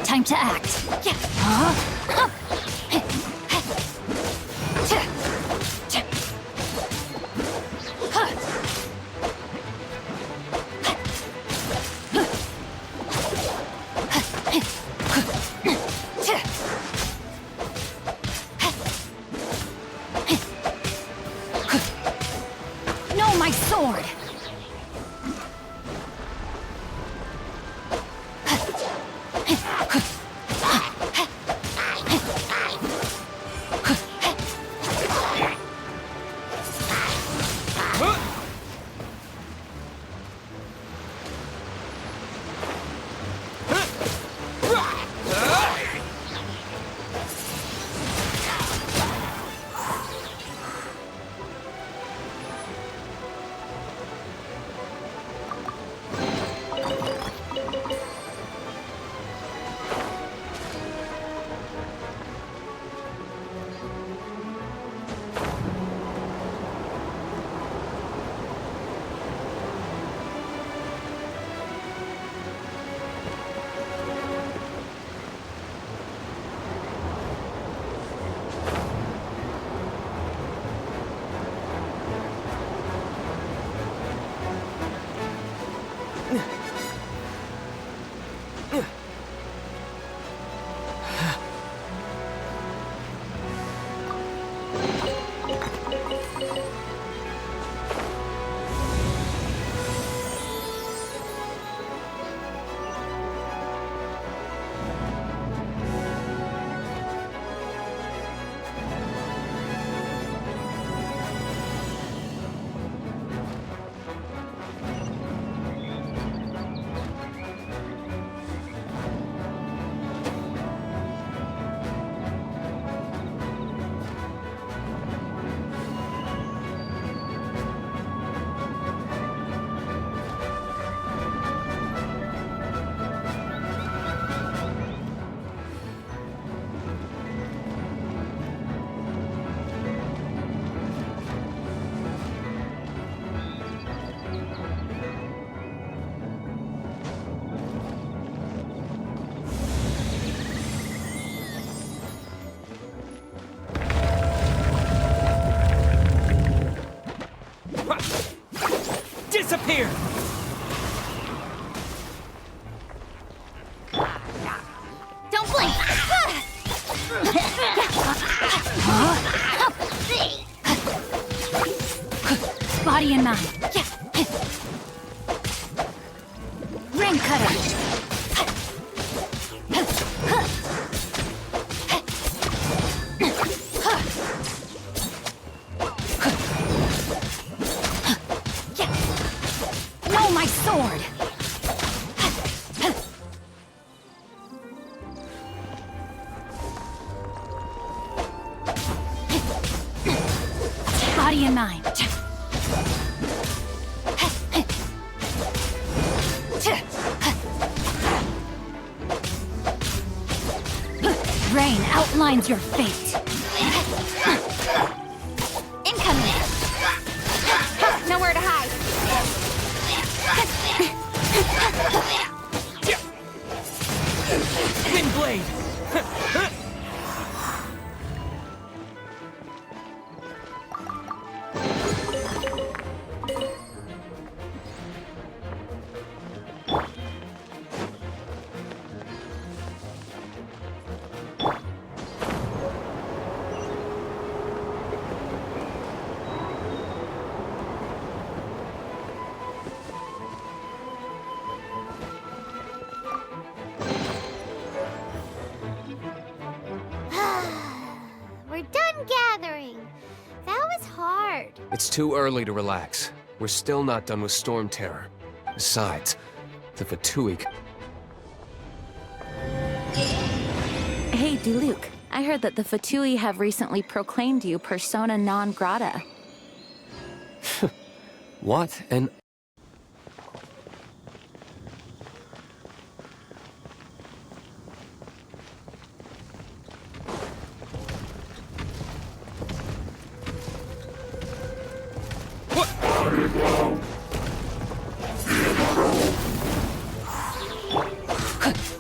Time to act. No, my sword! Rain cutter. No, my sword. Body and mind. Rain outlines your fate. Incoming. Nowhere to hide. Wind blade! We're done gathering. That was hard. It's too early to relax. We're still not done with Storm Terror. Besides, the Fatui... Hey, Diluc. I heard that the Fatui have recently proclaimed you persona non grata. What? And...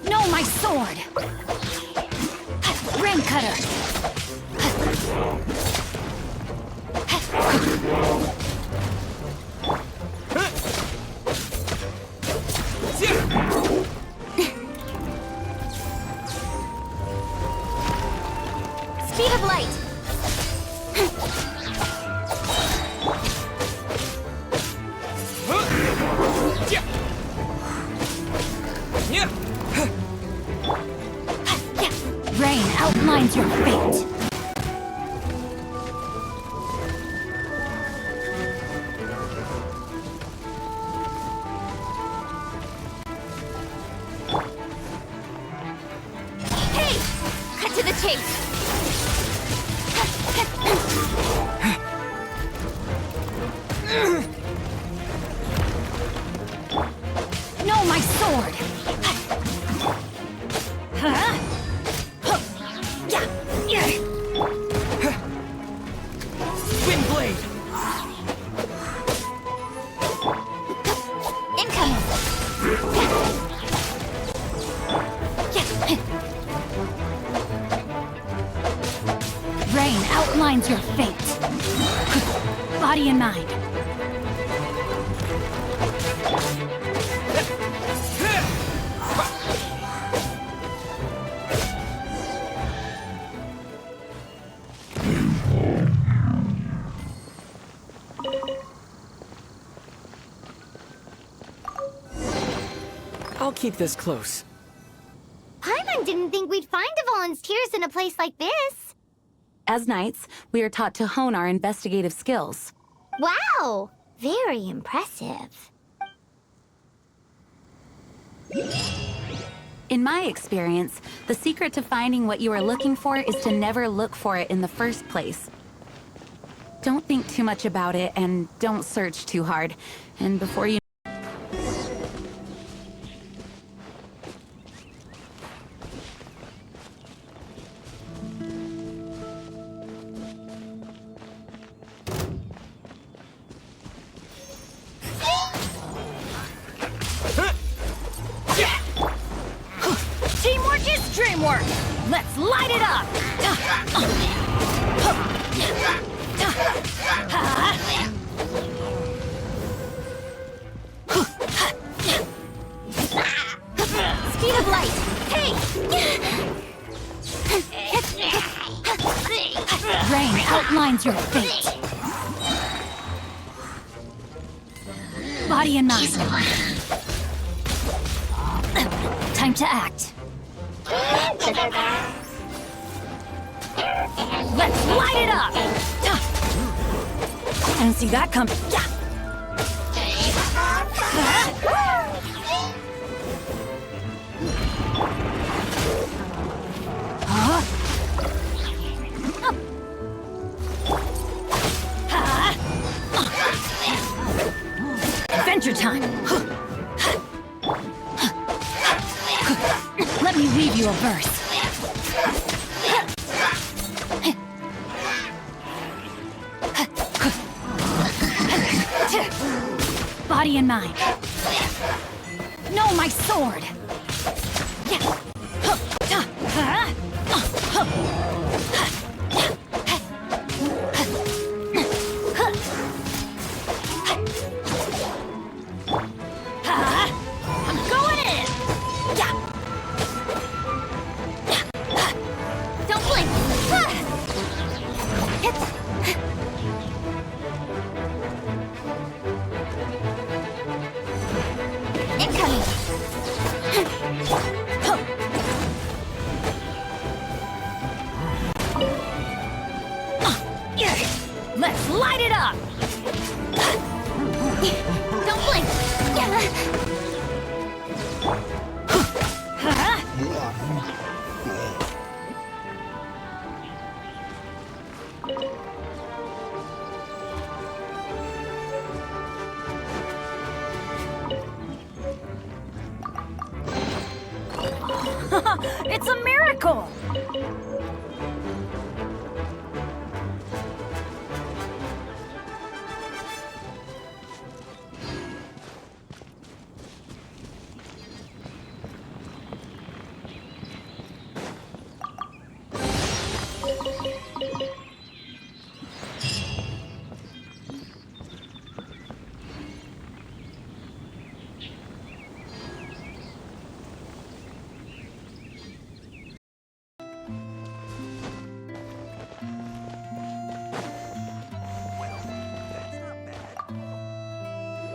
No, my sword. Rain cutter. Speed of light. Rain outlines your fate. Hey! Cut to the chase. No, my sword. Wind blade! Incoming. Rain outlines your fate. Body and mind. I'll keep this close. Paimon didn't think we'd find a volunteers in a place like this. As knights, we are taught to hone our investigative skills. Wow! Very impressive. In my experience, the secret to finding what you are looking for is to never look for it in the first place. Don't think too much about it, and don't search too hard. And before you... Teamwork is dreamwork. Let's light it up. Speed of light. Hey! Rain outlines your fate. Body and mind. Time to act. Let's light it up! I don't see that coming. Adventure time! Let me weave you a verse. Body and mind. No, my sword! I'm going in! Don't blink! Incoming! Let's light it up! Don't blink! It's a miracle!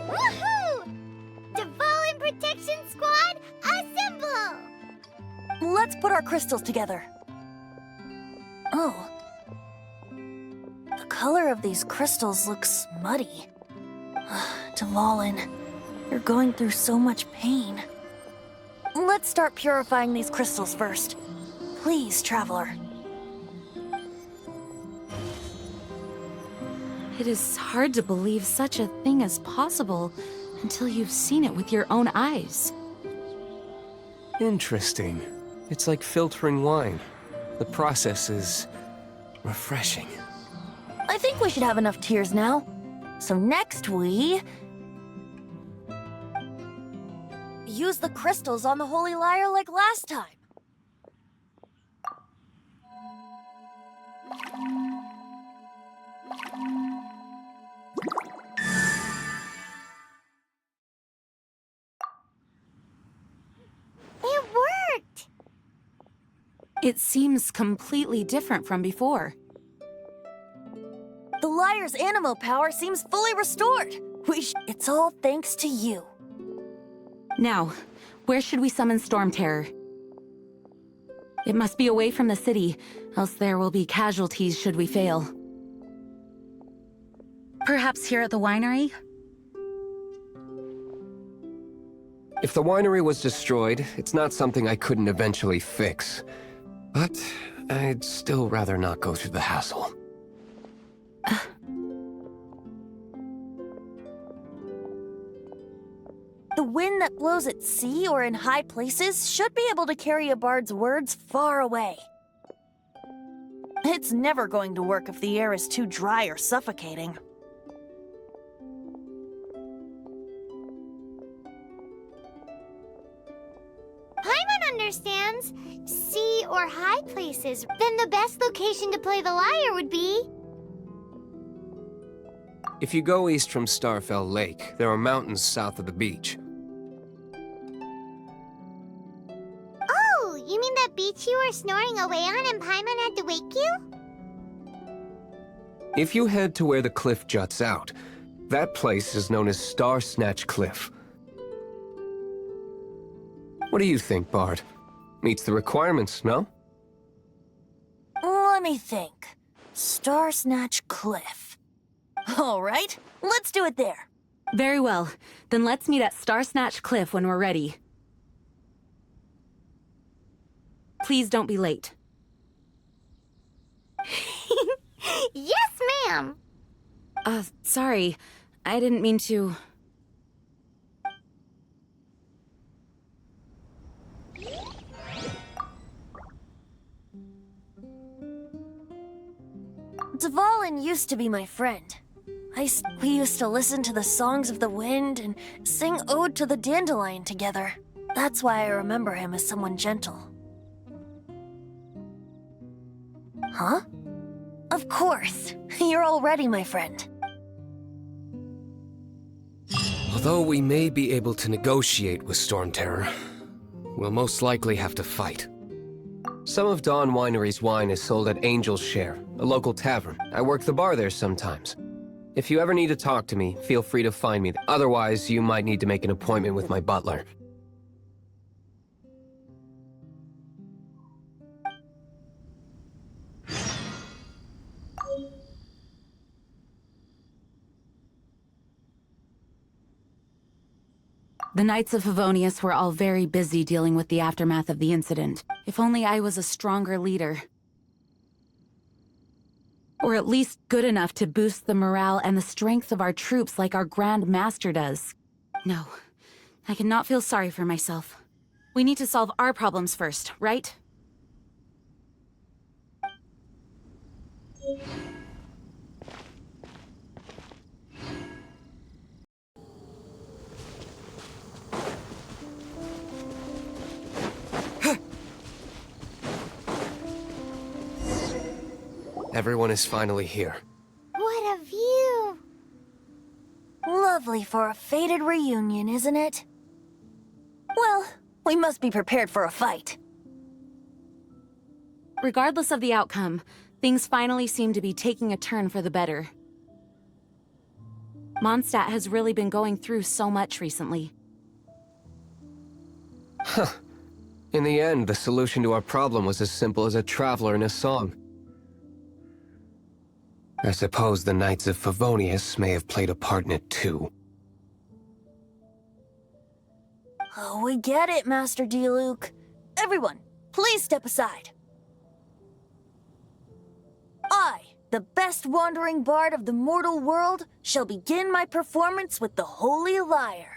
Woohoo! Devolin Protection Squad, assemble! Let's put our crystals together. Oh. The color of these crystals looks muddy. Devolin, you're going through so much pain. Let's start purifying these crystals first. Please, Traveler. It is hard to believe such a thing is possible until you've seen it with your own eyes. Interesting. It's like filtering wine. The process is refreshing. I think we should have enough tears now. So next we... use the crystals on the Holy Lyre like last time. It worked! It seems completely different from before. The Lyre's animo power seems fully restored. It's all thanks to you. Now, where should we summon Storm Terror? It must be away from the city, else there will be casualties should we fail. Perhaps here at the winery? If the winery was destroyed, it's not something I couldn't eventually fix. But I'd still rather not go through the hassle. The wind that blows at sea or in high places should be able to carry a bard's words far away. It's never going to work if the air is too dry or suffocating. Paimon understands. Sea or high places. Then the best location to play the lyre would be... If you go east from Starfell Lake, there are mountains south of the beach. Oh, you mean that beach you were snoring away on and Paimon had to wake you? If you head to where the cliff juts out, that place is known as Star Snatch Cliff. What do you think, Bard? Meets the requirements, no? Let me think. Star Snatch Cliff. All right, let's do it there. Very well. Then let's meet at Star Snatch Cliff when we're ready. Please don't be late. Yes, ma'am! Sorry. I didn't mean to... Dvalin used to be my friend. We used to listen to the songs of the wind and sing Ode to the Dandelion together. That's why I remember him as someone gentle. Huh? Of course. You're already my friend. Although we may be able to negotiate with Storm Terror, we'll most likely have to fight. Some of Dawn Winery's wine is sold at Angel's Share, a local tavern. I work the bar there sometimes. If you ever need to talk to me, feel free to find me. Otherwise, you might need to make an appointment with my butler. The Knights of Favonius were all very busy dealing with the aftermath of the incident. If only I was a stronger leader. Or at least good enough to boost the morale and the strength of our troops like our Grand Master does. No, I cannot feel sorry for myself. We need to solve our problems first, right? Everyone is finally here. What a view! Lovely for a fated reunion, isn't it? Well, we must be prepared for a fight. Regardless of the outcome, things finally seem to be taking a turn for the better. Mondstadt has really been going through so much recently. Huh. In the end, the solution to our problem was as simple as a traveler in a song. I suppose the Knights of Favonius may have played a part in it too. Oh, we get it, Master Diluc. Everyone, please step aside. I, the best wandering bard of the mortal world, shall begin my performance with the Holy Lyre.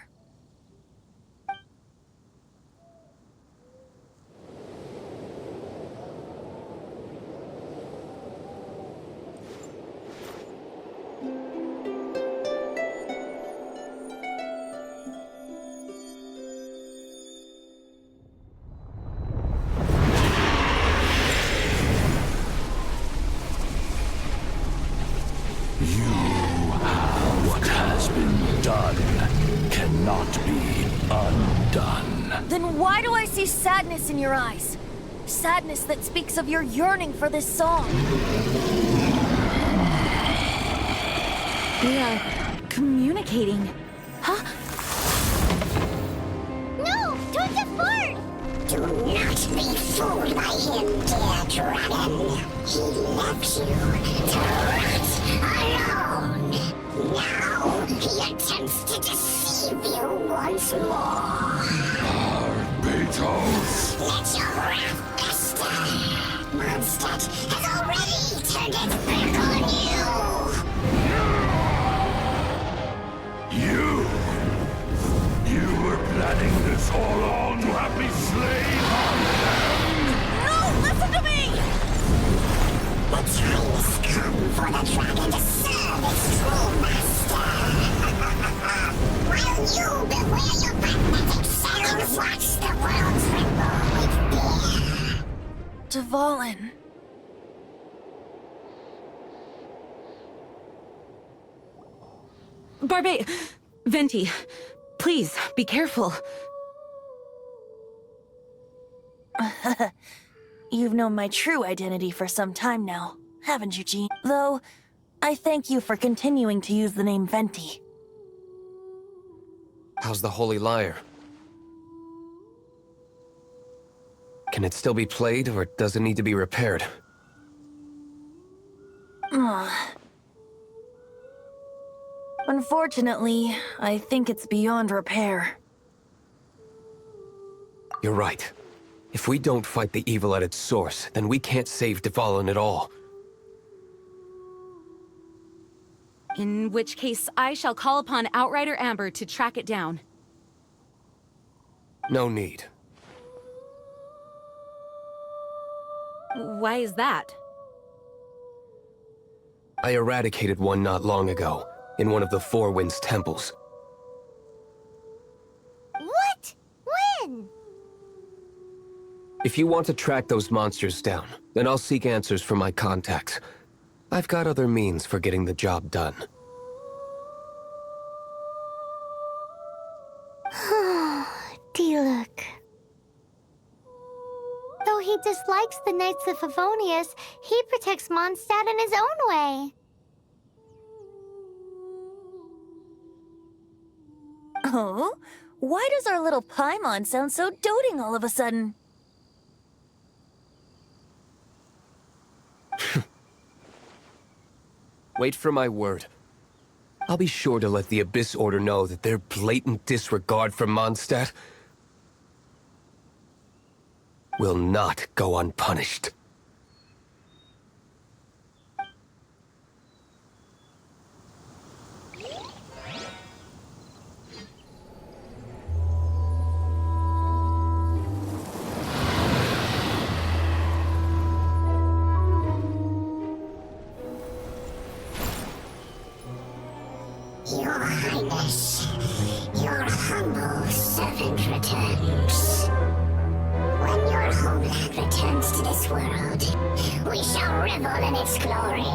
What has been done cannot be undone. Then why do I see sadness in your eyes? Sadness that speaks of your yearning for this song. We are communicating. Huh? No! Don't depart! Do not be fooled by him, dear dragon. He left you to rot alone. Now he attempts to deceive you once more. Beetles. Let your wrath fester. Mondstadt has already turned its back on You! You were planning this all along to have me slain on them! No, listen to me! The time has come for the dragon to serve its true master. While you beware your magnetic cells, watch the world tremble with fear. Dvalin. Venti, please, be careful. You've known my true identity for some time now, haven't you, Jean? Though, I thank you for continuing to use the name Venti. How's the Holy Lyre? Can it still be played, or does it need to be repaired? Unfortunately, I think it's beyond repair. You're right. If we don't fight the evil at its source, then we can't save Dvalin at all. In which case, I shall call upon Outrider Amber to track it down. No need. Why is that? I eradicated one not long ago, in one of the Four Winds temples. What? When? If you want to track those monsters down, then I'll seek answers from my contacts. I've got other means for getting the job done. Diluc. Though he dislikes the Knights of Favonius, he protects Mondstadt in his own way. Oh? Why does our little Paimon sound so doting all of a sudden? Wait for my word. I'll be sure to let the Abyss Order know that their blatant disregard for Mondstadt will not go unpunished. Your Highness, your humble servant returns. When your homeland returns to this world, we shall revel in its glory.